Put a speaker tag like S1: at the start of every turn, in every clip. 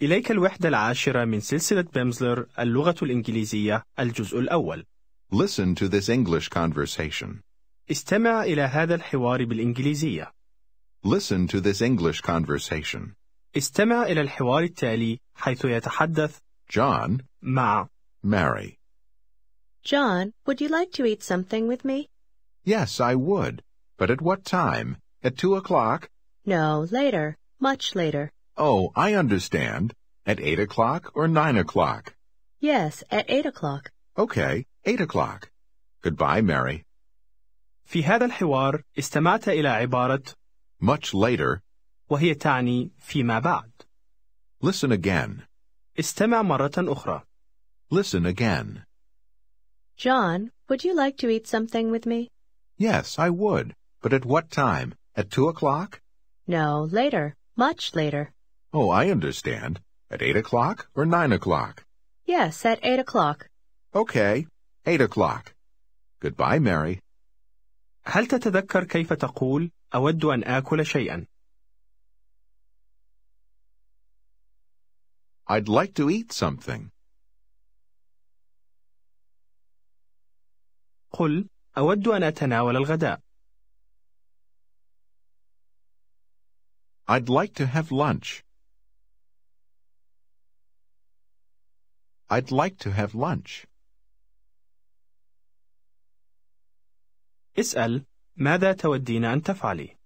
S1: إليك الوحدة 10 من سلسلة بيمزلر اللغة الإنجليزية الجزء الأول.
S2: Listen to this English conversation.
S1: استمع إلى هذا الحوار بالإنجليزية.
S2: Listen to this English conversation.
S1: استمع إلى الحوار التالي حيث يتحدث
S2: John,
S1: مع
S2: Mary.
S3: John, would you like to eat something with me?
S2: Yes, I would. But at what time? At 2 o'clock?
S3: No, later. Much later.
S2: Oh, I understand. At 8 o'clock or 9 o'clock?
S3: Yes, at 8 o'clock.
S2: Okay, 8 o'clock. Goodbye, Mary.
S1: في هذا الحوار استمعت إلى عبارة
S2: Much later.
S1: وهي تعني فيما بعد.
S2: Listen again.
S1: استمع مرة أخرى.
S2: Listen again.
S3: John, would you like to eat something with me?
S2: Yes, I would. But at what time? At 2 o'clock?
S3: No, later. Much later.
S2: Oh, I understand. At 8 o'clock or 9 o'clock?
S3: Yes, at 8 o'clock.
S2: Okay, 8 o'clock. Goodbye, Mary.
S1: هل تتذكر كيف تقول أود أن آكل شيئا؟
S2: I'd like to eat something.
S1: قل أود أن أتناول الغداء.
S2: I'd like to have lunch. I'd like to have lunch.
S1: اسأل ماذا تودين أن تفعلي؟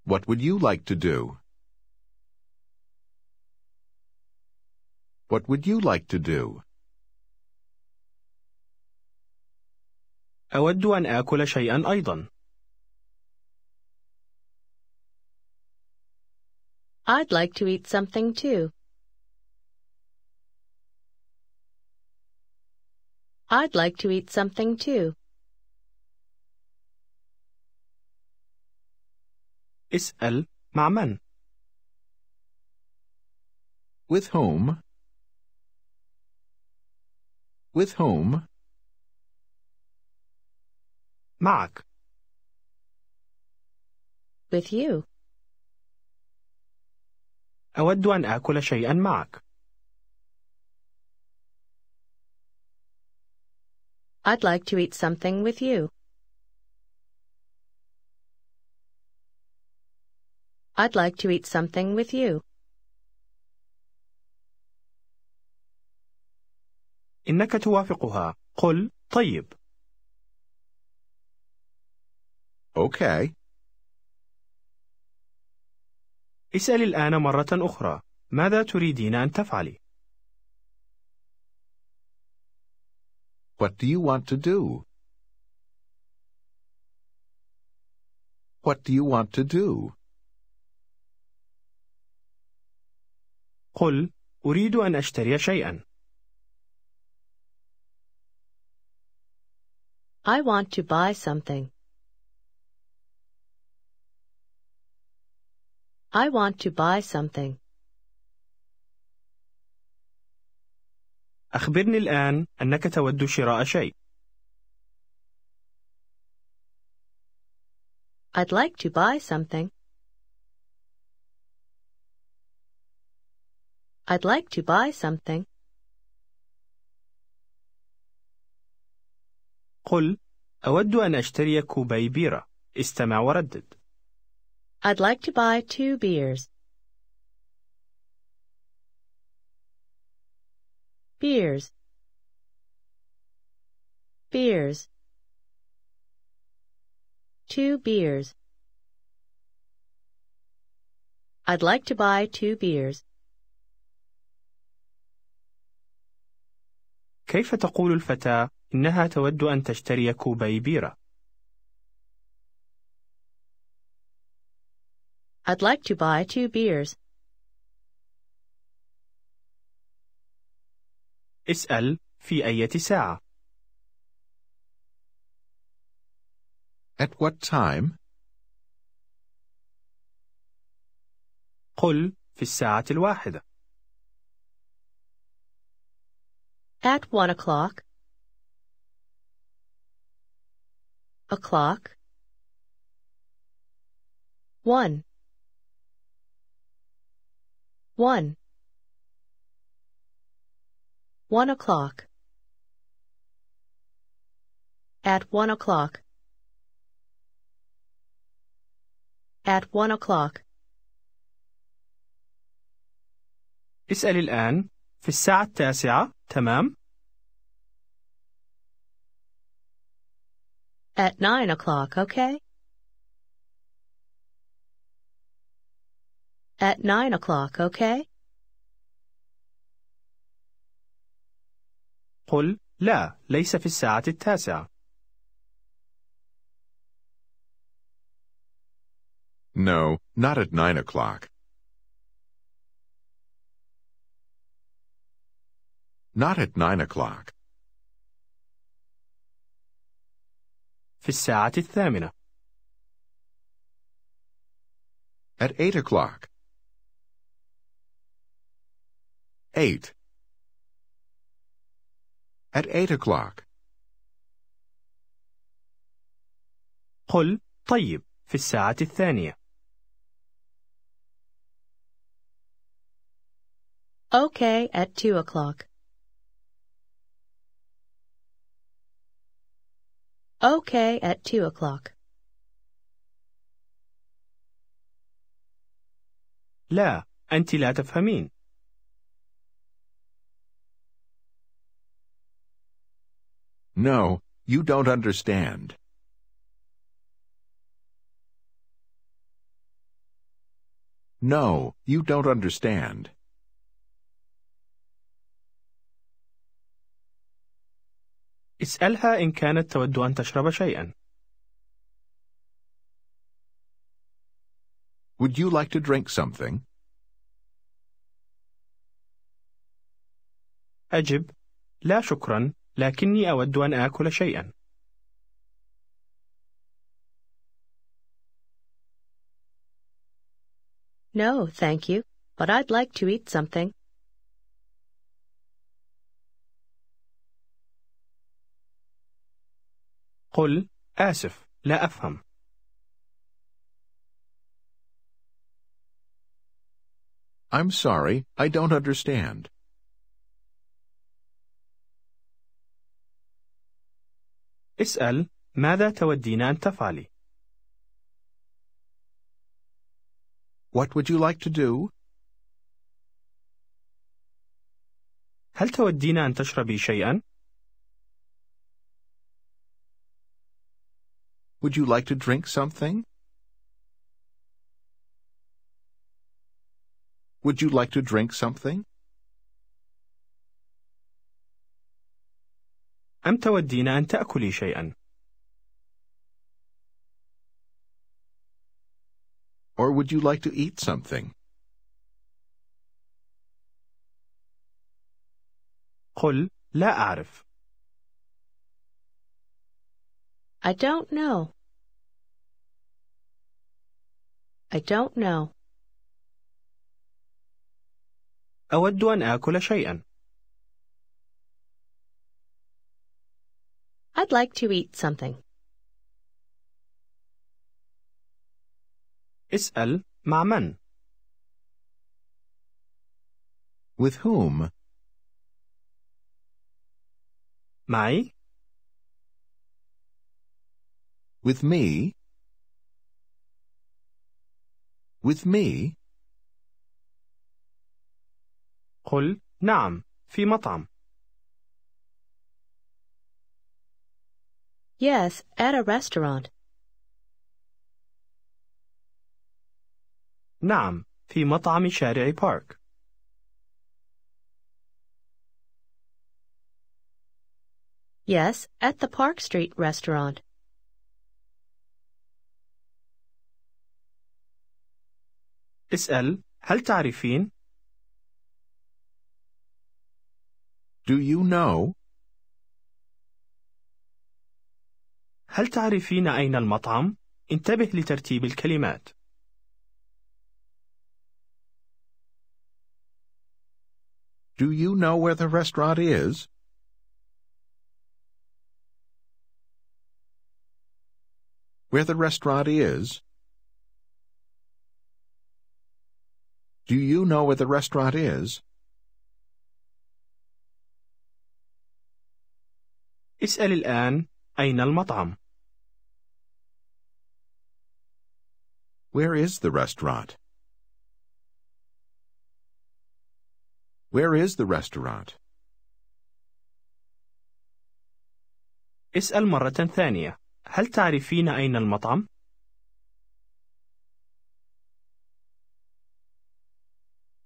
S2: What would you like to do? What would you like to do?
S1: أود أن آكل شيئا أيضا.
S3: I'd like to eat something too. I'd like to eat something too.
S1: اسأل مع من؟
S2: With whom? With whom?
S1: معك.
S3: With you.
S1: أود أن آكل شيئا معك.
S3: I'd like to eat something with you. I'd like to eat something with you.
S1: إنك توافقها. قل طيب.
S2: Okay.
S1: اسأل الآن مرة أخرى. ماذا تريدين أن تفعلي؟
S2: What do you want to do? What do you want to do?
S1: قل أريد أن أشتري شيئا.
S3: I want to buy something. I want to buy something.
S1: أخبرني الآن أنك تود شراء شيء.
S3: I'd like to buy something. I'd like to buy something.
S1: قل أود أن أشتري كوبي بيرة. استمع وردد.
S3: I'd like to buy 2 beers. Beers. Beers. 2 beers. I'd like to buy 2 beers.
S1: كيف تقول الفتاة إنها تود أن تشتري كوبي بيرة؟
S3: I'd like to buy 2 beers.
S1: اسأل في أي ساعة.
S2: At what time?
S1: قل في الساعة 1.
S3: At 1 o'clock. O'clock. 1. 1. 1 o'clock. At 1 o'clock. At 1 o'clock.
S1: اسأل الآن في الساعة 9 تمام؟
S3: At 9 o'clock, okay? At 9 o'clock, okay?
S1: قل لا ليس في الساعة 9.
S2: No, not at 9 o'clock. Not at 9 o'clock.
S1: في الساعة 8.
S2: At 8 o'clock. 8. At 8 o'clock.
S1: قل طيب في الساعة 2.
S3: Okay, at 2 o'clock. Okay, at 2 o'clock.
S1: لا أنت لا تفهمين.
S2: No, you don't understand. No, you don't understand.
S1: اسألها إن كانت تود أن تشرب شيئا.
S2: Would you like to drink something?
S1: أجب لا شكرا لكني أود أن آكل شيئا.
S3: No, thank you, but I'd like to eat something.
S1: قل آسف لا أفهم.
S2: I'm sorry, I don't understand.
S1: اسأل ماذا تودين أن تفعلي؟
S2: What would you like to do?
S1: هل تودين أن تشربي شيئا؟
S2: Would you like to drink something? Would you like to drink something?
S1: أم تودين أن تأكلي شيئا؟
S2: Or would you like to eat something?
S1: قل لا أعرف.
S3: I don't know. I don't know.
S1: أود أن آكل شيئا.
S3: I'd like to eat something.
S1: اسأل مع من؟
S2: With whom?
S1: معي؟
S2: With me? With me?
S1: قل نعم في مطعم.
S3: Yes, at a restaurant.
S1: نعم في مطعم شارع بارك.
S3: Yes, at the Park Street restaurant.
S1: اسأل هل تعرفين؟
S2: Do you know?
S1: هل تعرفين أين المطعم؟ انتبه لترتيب الكلمات.
S2: Do you know where the restaurant is? Where the restaurant is? Do you know where the restaurant is?
S1: اسأل الآن أين المطعم؟
S2: Where is the restaurant? Where is the restaurant?
S1: اسأل مرة ثانية. هل تعرفين أين المطعم؟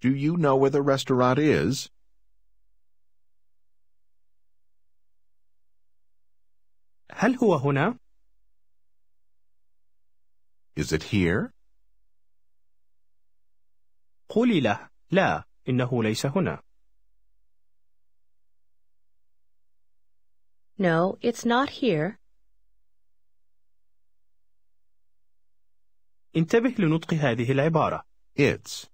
S2: Do you know where the restaurant is?
S1: هل هو هنا؟
S2: Is it here?
S1: قولي له: لا، إنه ليس هنا.
S3: No, it's not here.
S1: انتبه لنطق هذه العبارة.
S2: It's.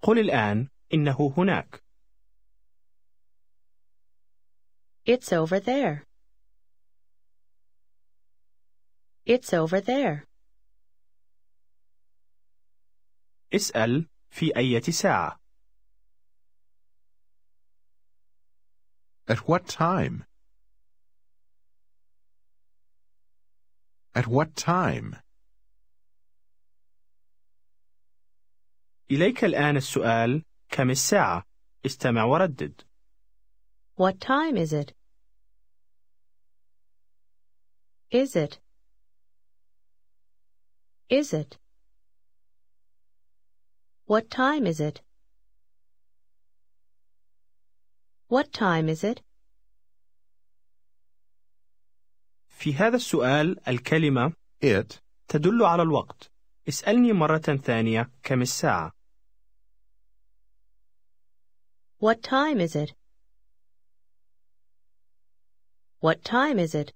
S1: قل الآن: إنه هناك.
S3: It's over there. It's over there.
S1: اسأل: في أي ساعة؟
S2: At what time? At what time?
S1: إليك الآن السؤال: كم الساعة؟ استمع وردد.
S3: What time is it? Is it? Is it? What time is it? What time is it?
S1: في هذا السؤال الكلمة
S2: It.
S1: تدل على الوقت. اسألني مرة ثانية: كم الساعة؟
S3: What time is it? What time is it?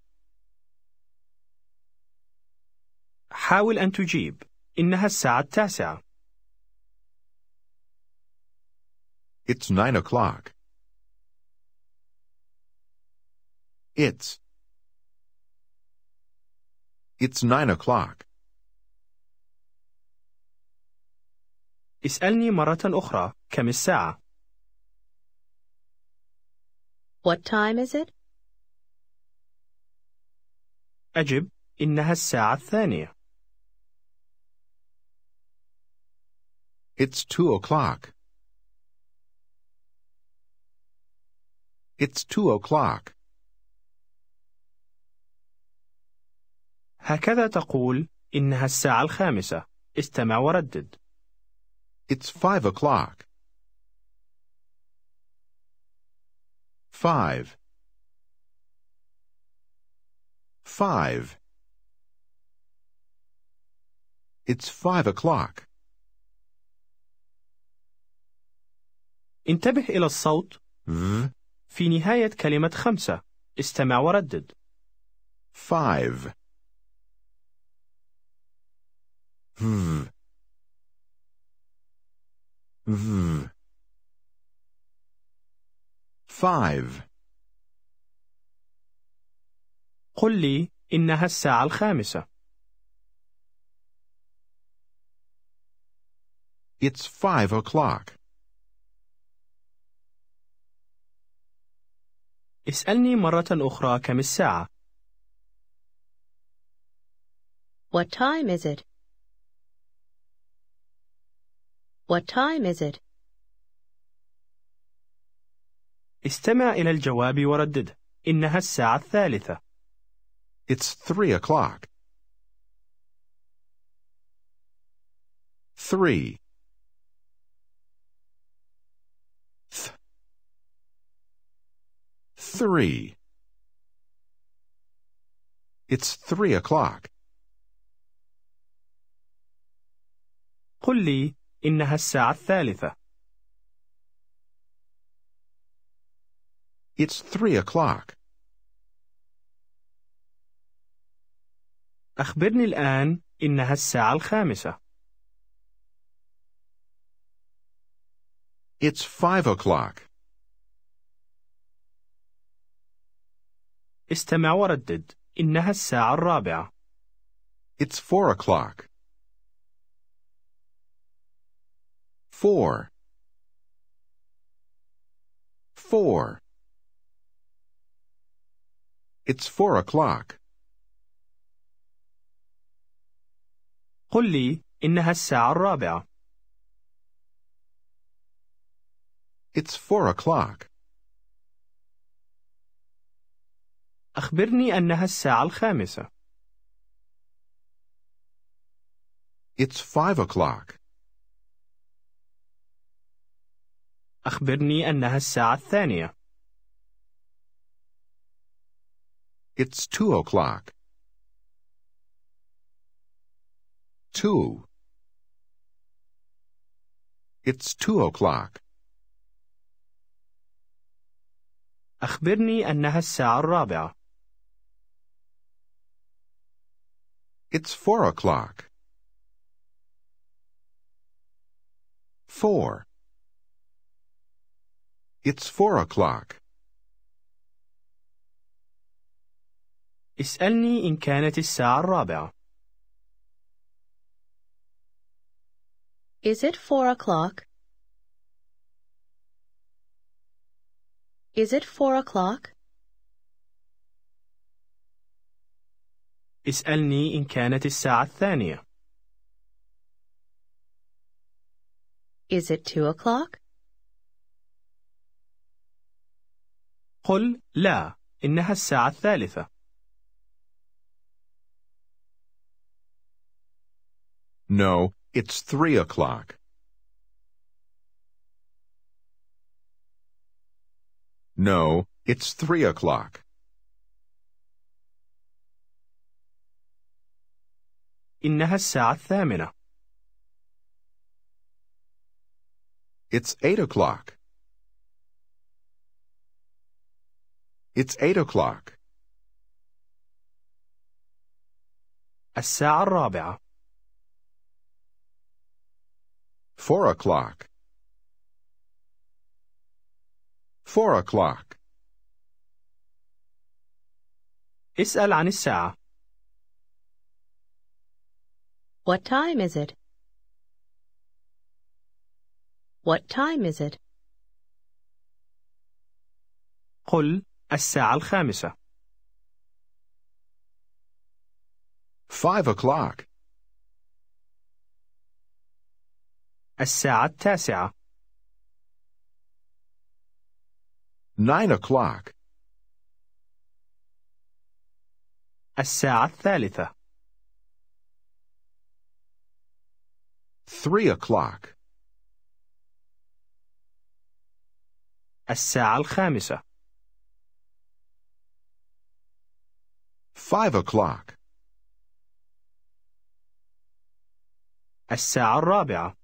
S1: حاول أن تجيب: إنها الساعة 9.
S2: It's 9 o'clock. It's 9 o'clock.
S1: اسألني مرة أخرى: كم الساعة؟
S3: What time is it?
S1: أجب: إنها الساعة 2.
S2: It's 2 o'clock. It's 2 o'clock.
S1: هكذا تقول: إنها الساعة 5. استمع وردد.
S2: It's 5 o'clock. 5. 5. It's 5 o'clock.
S1: انتبه إلى الصوت
S2: V.
S1: في نهاية كلمة 5. استمع وردد.
S2: 5. V. V. 5.
S1: قل لي: إنها الساعة 5.
S2: It's 5 o'clock.
S1: اسألني مرة أخرى: كم الساعة؟
S3: What time is it? What time is it?
S1: استمع إلى الجواب وردده. إنها الساعة 3.
S2: It's 3 o'clock. 3. 3. It's 3 o'clock.
S1: قل لي: إنها الساعة 3.
S2: It's 3 o'clock.
S1: أخبرني الآن: إنها الساعة 5.
S2: It's 5 o'clock.
S1: استمع وردد. إنها الساعة 4.
S2: It's 4 o'clock. 4. 4. It's 4 o'clock.
S1: قل لي إنها الساعة 4.
S2: It's 4 o'clock.
S1: أخبرني أنها الساعة 5.
S2: It's 5 o'clock.
S1: أخبرني أنها الساعة 2.
S2: It's 2 o'clock. 2. It's 2 o'clock.
S1: أخبرني أنها الساعة 4.
S2: It's 4 o'clock. 4. It's 4 o'clock.
S1: اسألني إن كانت الساعة 4.
S3: Is it 4 o'clock? Is it 4 o'clock?
S1: اسألني إن كانت الساعة 2.
S3: Is it 2 o'clock?
S1: قل لا، إنها الساعة 3.
S2: No, it's 3 o'clock. No, it's 3 o'clock.
S1: إنها الساعة 8.
S2: It's 8 o'clock. It's 8 o'clock.
S1: الساعة 4.
S2: 4 o'clock. 4 o'clock.
S1: اسأل عن الساعة.
S3: What time is it? What time is it?
S1: قل الساعة 5.
S2: 5 o'clock.
S1: الساعة 9.
S2: 9 o'clock.
S1: الساعة 3.
S2: 3 o'clock.
S1: الساعة 5.
S2: 5 o'clock.
S1: الساعة 4.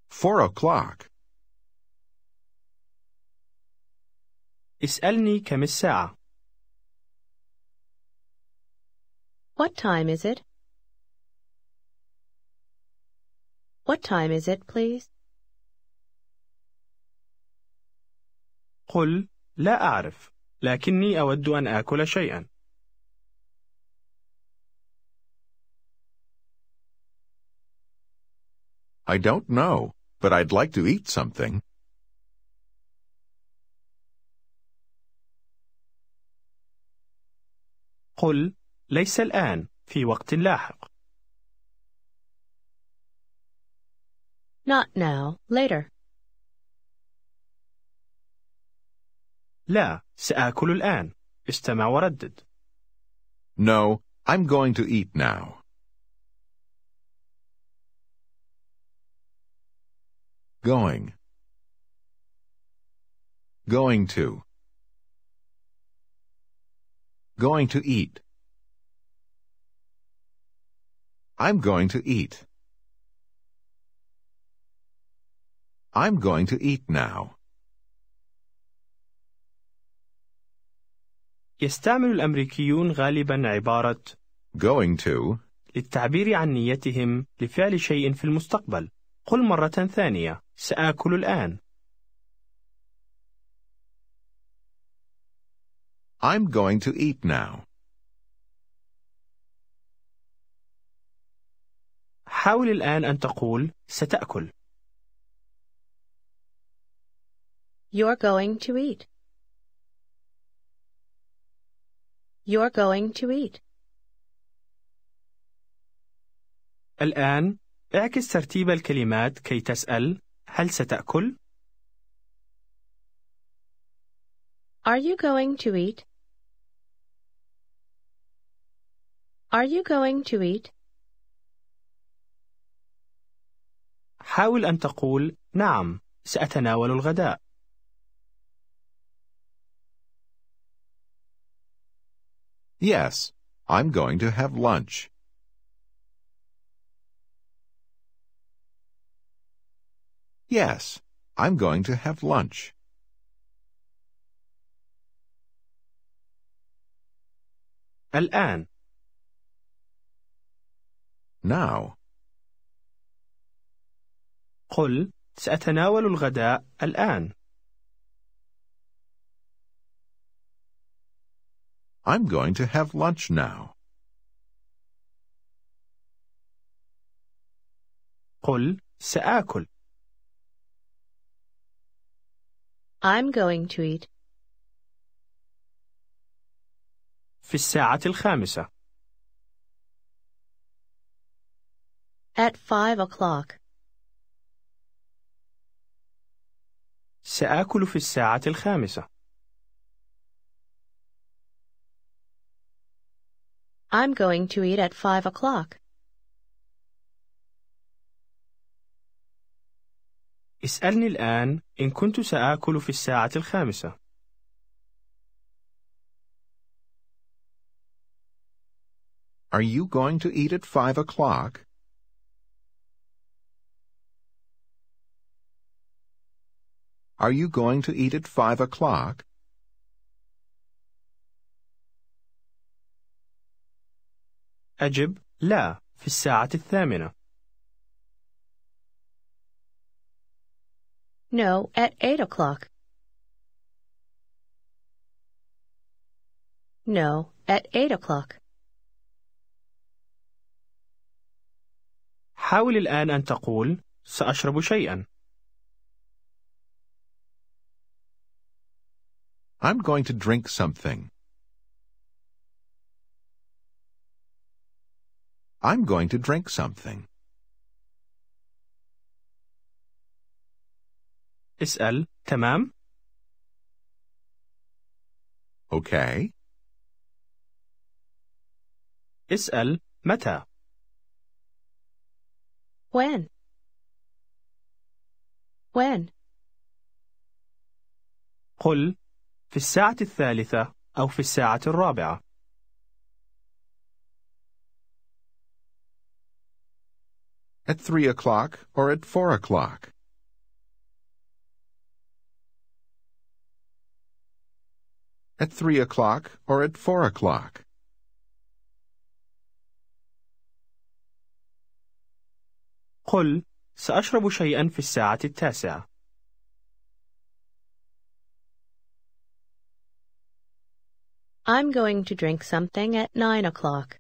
S2: 4 o'clock.
S1: اسألني كم الساعة.
S3: What time is it? What time is it, please?
S1: قل لا أعرف، لكني أود أن آكل شيئا.
S2: I don't know, but I'd like to eat something.
S1: قل ليس الآن، في وقت لاحق.
S3: Not now, later.
S1: لا، سآكل الآن. استمع وردد.
S2: No, I'm going to eat now. Going. Going to. Going to eat. I'm going to eat. I'm going to eat now.
S1: يستعمل الأمريكيون غالبا عبارة
S2: Going to.
S1: للتعبير عن نيتهم لفعل شيء في المستقبل. قل مرة ثانية، سآكل الآن.
S2: I'm going to eat now.
S1: حاول الآن أن تقول ستأكل.
S3: You're going to eat. You're going to eat.
S1: الآن اعكس ترتيب الكلمات كي تسأل هل ستأكل؟
S3: Are you going to eat? Are you going to eat?
S1: حاول أن تقول نعم سأتناول الغداء.
S2: Yes, I'm going to have lunch. Yes, I'm going to have lunch.
S1: الآن.
S2: Now.
S1: قل سأتناول الغداء الآن.
S2: I'm going to have lunch now.
S1: قل سآكل.
S3: I'm going to eat.
S1: في الساعة 5.
S3: At 5 o'clock.
S1: سآكل في الساعة 5.
S3: I'm going to eat at 5 o'clock.
S1: اسألني الآن إن كنت سآكل في الساعة 5.
S2: Are you going to eat at 5 o'clock? Are you going to eat at 5 o'clock?
S1: أجب لا في الساعة 8.
S3: No, at 8 o'clock. No, at 8 o'clock.
S1: حاول الآن أن تقول سأشرب شيئا.
S2: I'm going to drink something. I'm going to drink something.
S1: اسأل تمام؟
S2: Okay.
S1: اسأل متى؟
S3: When? When?
S1: قل في الساعة 3 أو في الساعة 4.
S2: At 3 o'clock or at 4 o'clock. At 3 o'clock or at 4 o'clock.
S1: قل سأشرب شيئا في الساعة 9.
S3: I'm going to drink something at 9 o'clock.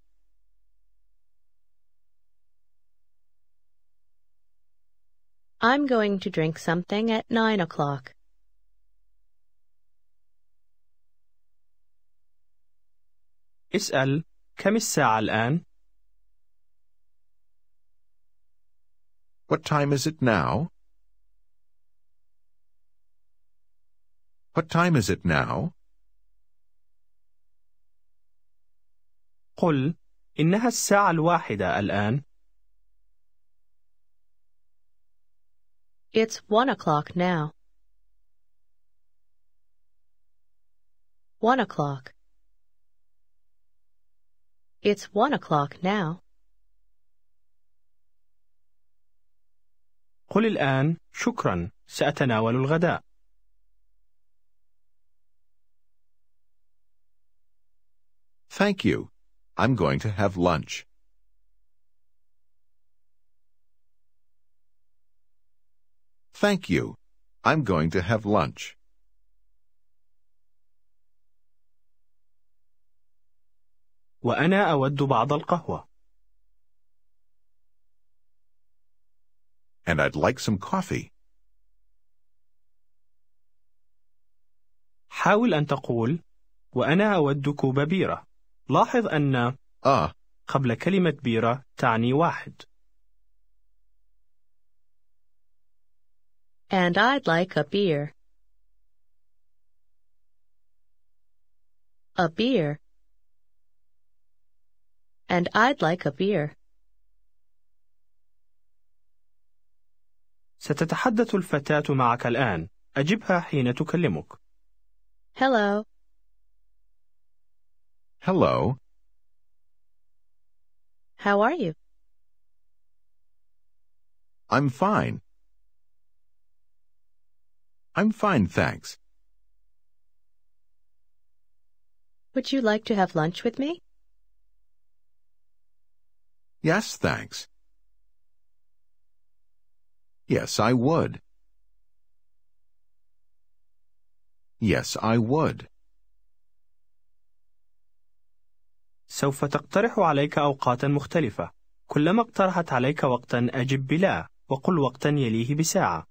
S3: I'm going to drink something at 9 o'clock.
S1: اسأل كم الساعة الآن؟
S2: What time is it now? What time is it now?
S1: قل إنها الساعة 1 الآن.
S3: It's 1 o'clock now. 1 o'clock. It's 1 o'clock now.
S1: قل الآن شكرا سأتناول الغداء.
S2: Thank you. I'm going to have lunch. Thank you. I'm going to have lunch.
S1: وأنا أود بعض القهوة.
S2: and I'd like some coffee.
S1: حاول أن تقول وأنا أود كوب بيرة. لاحظ أن قبل كلمة بيرة تعني واحد.
S3: And I'd like a beer. A beer. And I'd like a beer.
S1: ستتحدث الفتاة معك الآن. أجبها حين تكلمك.
S3: Hello.
S2: Hello.
S3: How are you?
S2: I'm fine. I'm fine, thanks.
S3: Would you like to have lunch with me?
S2: Yes, thanks. Yes, I would. Yes, I would.
S1: سوف تقترح عليك أوقاتا مختلفة. كلما اقترحت عليك وقتا أجب بلا، وقل وقتا يليه بساعة.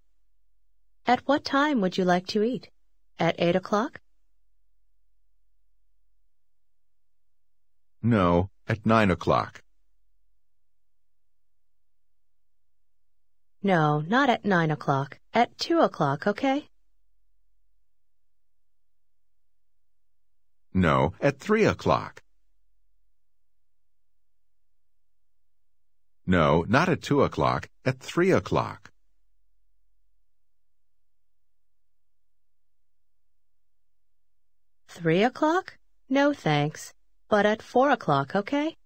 S3: At what time would you like to eat? At 8 o'clock?
S2: No, at 9 o'clock.
S3: No, not at 9 o'clock. At 2 o'clock, okay?
S2: No, at 3 o'clock. No, not at 2 o'clock, at 3 o'clock.
S3: Three o'clock? No, thanks. But at 4 o'clock, okay?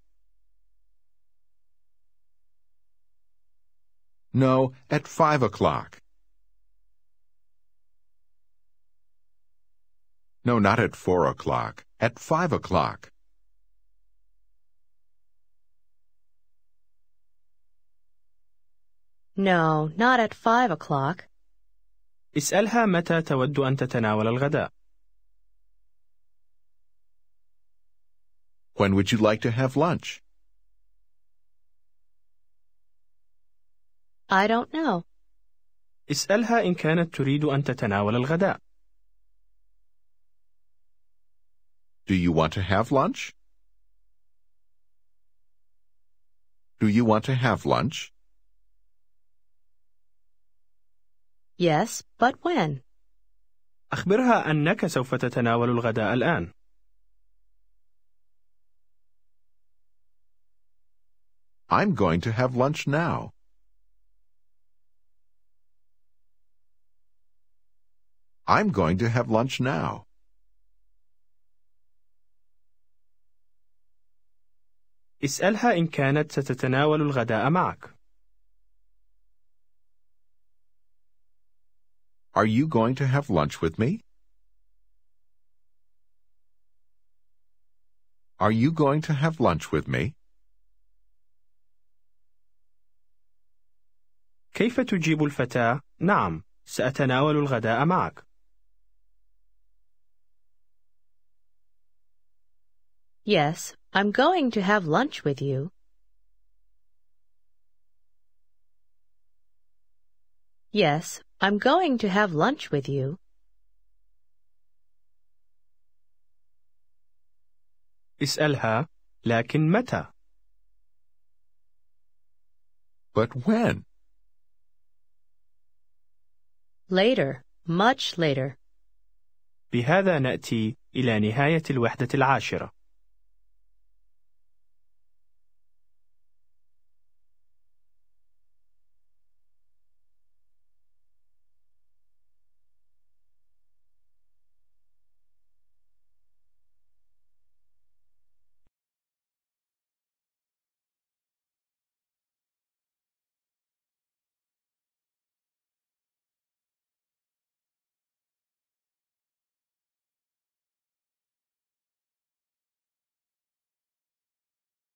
S2: No, at 5 o'clock. No, not at 4 o'clock, at 5 o'clock.
S3: No, not at 5 o'clock.
S1: اسألها متى تود أن تتناول الغداء.
S2: When would you like to have lunch?
S3: I don't know.
S1: اسألها إن كانت تريد أن تتناول الغداء.
S2: Do you want to have lunch? Do you want to have lunch?
S3: Yes, but when?
S1: أخبرها أنك سوف تتناول الغداء الآن.
S2: I'm going to have lunch now. I'm going to have lunch now.
S1: اسألها إن كانت ستتناول الغداء معك.
S2: Are you going to have lunch with me? Are you going to have lunch with me?
S1: كيف تجيب الفتاة؟ نعم، سأتناول الغداء معك.
S3: Yes, I'm going to have lunch with you. Yes, I'm going to have lunch with you.
S1: اسألها لكن متى؟
S2: But when?
S3: Later, much later.
S1: بهذا نأتي إلى نهاية الوحدة 10.